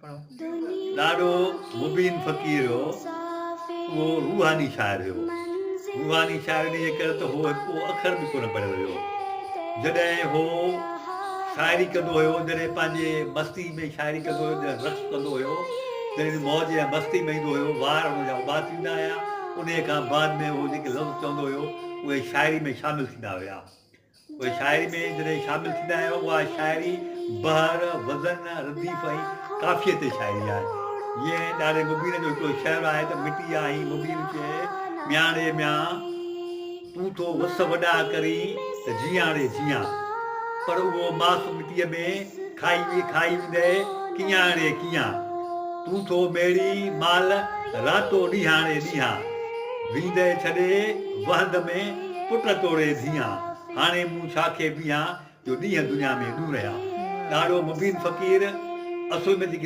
ॾाढो मुबीन फ़क़ीर हो, उहो रूहानी शाइर हुयो। रूहानी शाइर इन करे त उहो हिकु अख़र बि कोन पढ़ियो हुयो। जॾहिं हो शाइरी कंदो हुयो, जॾहिं पंहिंजे मस्ती में शाइरी कंदो हुयो, जॾहिं रक़्स कंदो हुयो, जॾहिं मौज या मस्ती में ईंदो हुयो, वार हुनजा उबास थींदा हुया। उन खां बाद में उहो जेके लफ़्ज़ चवंदो हुयो उहे शाइरी में शामिलु थींदा हुया। उहे शाइरी में जॾहिं शामिलु थींदा आहियो, उहा शाइरी बहर, वज़न, रदीफ़ ऐं काफ़ियत ते शाइरी आहे। जीअं ॾाढे मुबीन जो हिकिड़ो शेर आहे त मिटी आई मुबीन खे म्याणे म्या तूं थो वस वॾा करी त जीआणे जीआं, पर उहो मास मिटीअ में खाई वेंदे कीअं कीअं, तूं थो मेड़ी माल रातो ॾींहाणे ॾींहां, वींदे छॾे वहंद में पुट तोड़े धीअं, हाणे मूं छाखे बीहां जो ॾींहं दुनिया में ॾूर रहिया। ॾाढो मुबीन फ़क़ीर असुल में जेके